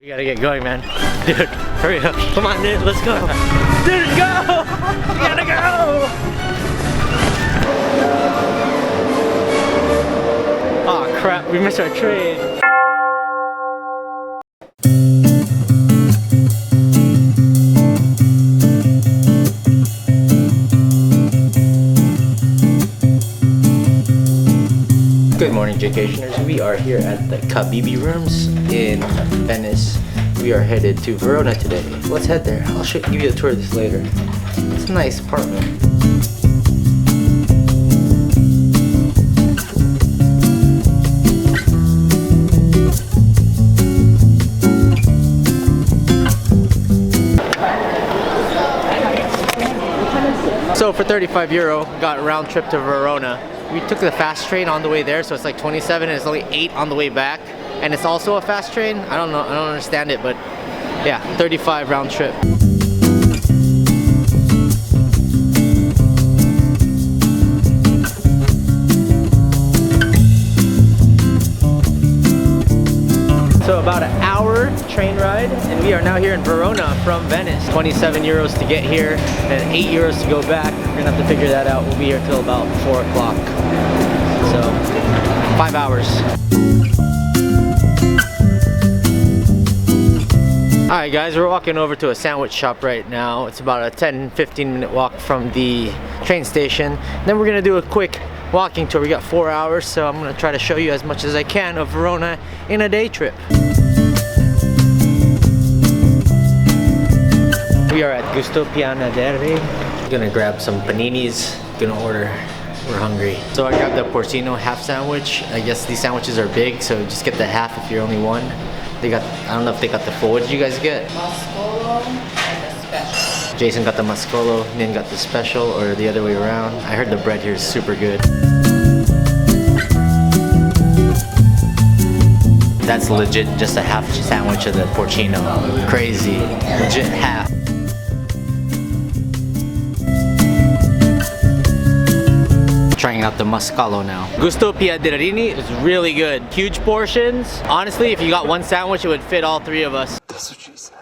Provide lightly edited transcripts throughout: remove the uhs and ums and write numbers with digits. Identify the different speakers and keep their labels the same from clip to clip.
Speaker 1: We gotta get going, man. Dude, hurry up. Come on, dude, let's go. Dude, go! We gotta go! Oh crap, we missed our train. Good morning, Jcationers. We are here at the Kabibi rooms in Venice. We are headed to Verona today. Let's head there. I'll give you a tour of this later. It's a nice apartment. So for €35, got a round trip to Verona. We took the fast train on the way there, so it's like 27 and it's only 8 on the way back. And it's also a fast train. I don't know, I don't understand it, but yeah, 35 round trip. So about an hour train ride, and we are now here in Verona from Venice. €27 to get here, and €8 to go back. We're gonna have to figure that out. We'll be here till about 4 o'clock. So, 5 hours. Alright guys, we're walking over to a sandwich shop right now. It's about a 10-15 minute walk from the train station. Then we're gonna do a quick walking tour. We got 4 hours, so I'm gonna try to show you as much as I can of Verona in a day trip. We are at Gusto Pianadere. Gonna grab some paninis, gonna order. We're hungry. So I grabbed the porcino half sandwich. I guess these sandwiches are big, so just get the half if you're only one. They got, I don't know if they got the full. What did you guys get?
Speaker 2: Mascolo and the special.
Speaker 1: Jason got the mascolo, Nin got the special, or the other way around. I heard the bread here is super good. That's legit just a half sandwich of the porcino. Crazy. Legit half. Trying out the mascalo now. Gusto Pianadere is really good. Huge portions. Honestly, if you got one sandwich, it would fit all 3 of us.
Speaker 3: That's what she said.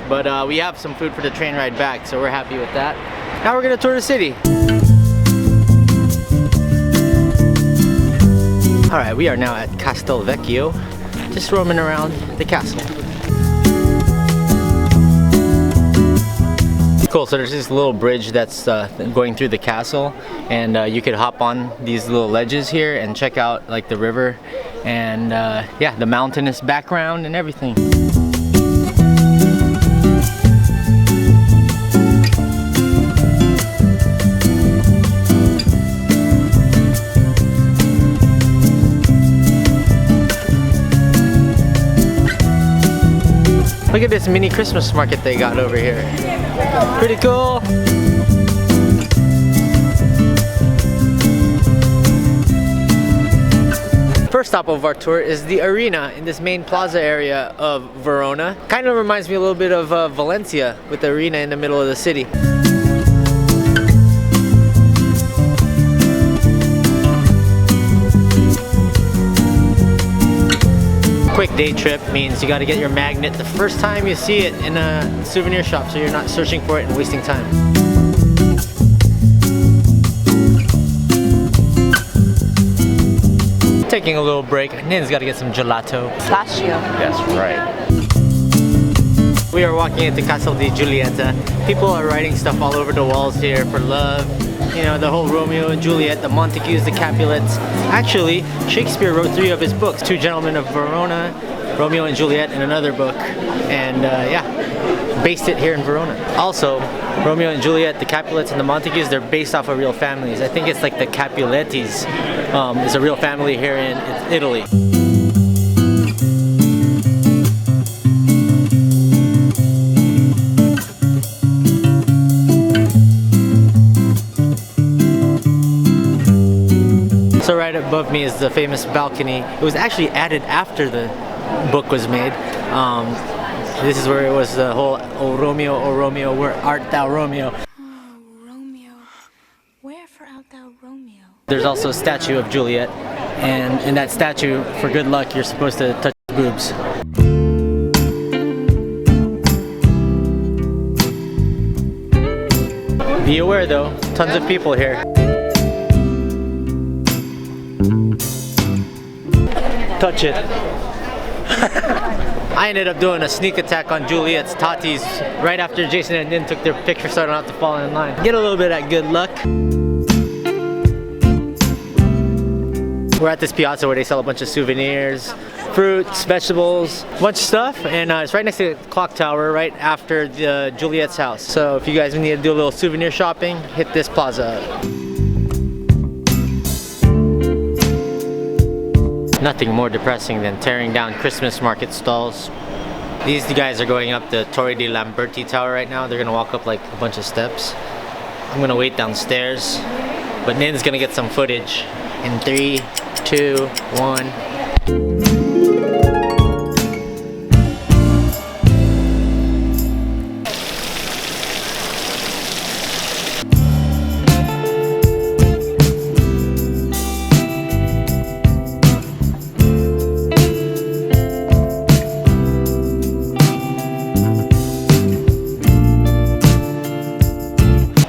Speaker 1: But we have some food for the train ride back, so we're happy with that. Now we're gonna tour the city. Alright, we are now at Castel Vecchio, just roaming around the castle. Cool, so there's this little bridge that's going through the castle, and you could hop on these little ledges here and check out like the river and yeah, the mountainous background and everything. Look at this mini Christmas market they got over here. Pretty cool. First stop of our tour is the arena in this main plaza area of Verona. Kind of reminds me a little bit of Valencia with the arena in the middle of the city. Quick day trip means you got to get your magnet the first time you see it in a souvenir shop, so you're not searching for it and wasting time. Taking a little break. Nin's got to get some gelato.
Speaker 2: Pistachio.
Speaker 1: That's right. We are walking into Castel di Juliet'S. People are writing stuff all over the walls here for love. You know, the whole Romeo and Juliet, the Montagues, the Capulets. Actually, Shakespeare wrote 3 of his books. 2 Gentlemen of Verona, Romeo and Juliet, and another book. And yeah, based it here in Verona. Also, Romeo and Juliet, the Capulets, and the Montagues, they're based off of real families. I think it's like the Capuletis is a real family here in Italy. So right above me is the famous balcony. It was actually added after the book was made. This is where it was the whole "Oh Romeo, where art thou, Romeo?"
Speaker 4: Oh, Romeo, wherefore art thou, Romeo?
Speaker 1: There's also a statue of Juliet, and in that statue, for good luck, you're supposed to touch his tubes. Be aware though, tons of people here. Touch it. I ended up doing a sneak attack on Juliet'S Tati's right after Jason and Nin took their picture so I don't have to fall in line. Get a little bit of that good luck. We're at this piazza where they sell a bunch of souvenirs, fruits, vegetables, a bunch of stuff, and it's right next to the clock tower, right after the Juliet'S house. So if you guys need to do a little souvenir shopping, hit this plaza up. Nothing more depressing than tearing down Christmas market stalls. These guys are going up the Torre de Lamberti tower right now. They're gonna walk up like a bunch of steps. I'm gonna wait downstairs, but Nin's gonna get some footage. In 3, 2, 1.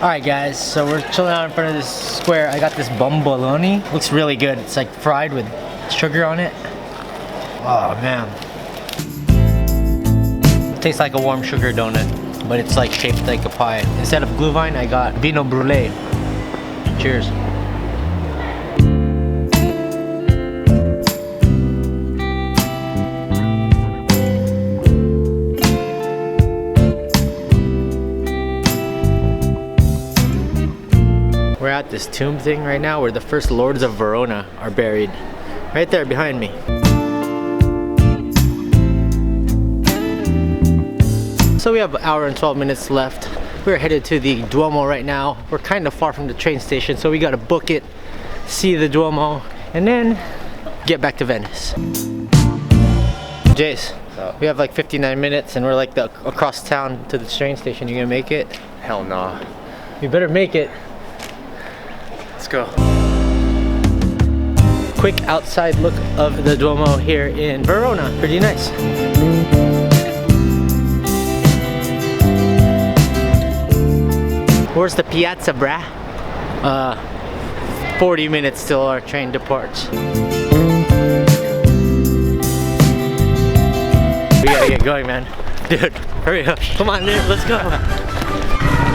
Speaker 1: Alright guys, so we're chilling out in front of this square. I got this bomboloni. Looks really good. It's like fried with sugar on it. Oh man. It tastes like a warm sugar donut, but it's like shaped like a pie. Instead of glühwein, I got vino brulee. Cheers. We're at this tomb thing right now where the first lords of Verona are buried. Right there behind me. So we have an hour and 12 minutes left. We're headed to the Duomo right now. We're kind of far from the train station, so we gotta book it, see the Duomo, and then get back to Venice. Jace, we have like 59 minutes and we're like across town to the train station. You gonna make it?
Speaker 3: Hell no.
Speaker 1: You better make it.
Speaker 3: Let's go.
Speaker 1: Quick outside look of the Duomo here in Verona. Pretty nice. Where's the piazza, brah? 40 minutes till our train departs. We gotta get going, man. Dude, hurry up. Come on, dude, let's go.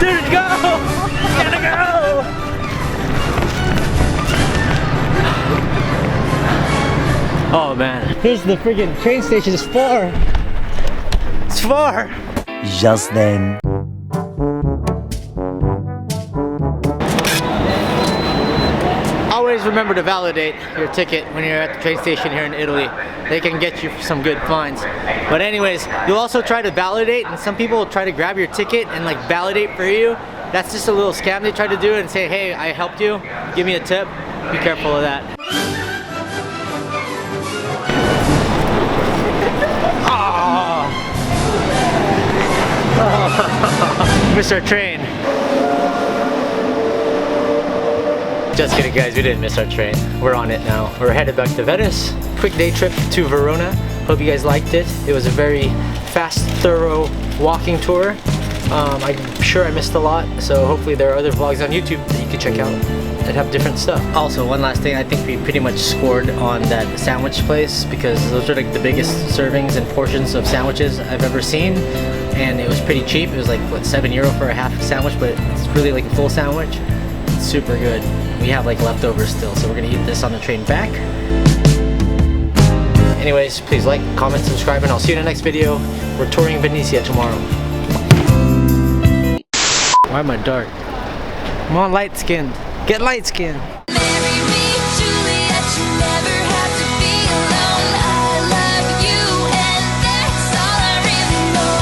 Speaker 1: Dude, go! Gotta go! Oh man, here's the freaking train station. It's far. It's far.
Speaker 5: Just then.
Speaker 1: Always remember to validate your ticket when you're at the train station here in Italy. They can get you some good fines. But anyways, you'll also try to validate, and some people will try to grab your ticket and like validate for you. That's just a little scam they try to do and say, hey, I helped you, give me a tip. Be careful of that. Missed our train. Just kidding guys, we didn't miss our train. We're on it now. We're headed back to Venice. Quick day trip to Verona. Hope you guys liked it. It was a very fast, thorough walking tour. I'm sure I missed a lot, so hopefully there are other vlogs on YouTube that you can check out that have different stuff. Also, one last thing, I think we pretty much scored on that sandwich place because those are like the biggest servings and portions of sandwiches I've ever seen, and it was pretty cheap. It was like, what, €7 for a half sandwich, but it's really like a full sandwich. It's super good. We have like leftovers still, so we're gonna eat this on the train back. Anyways, please like, comment, subscribe, and I'll see you in the next video. We're touring Venice tomorrow. Why am I dark? I'm on light skinned. Get light skinned.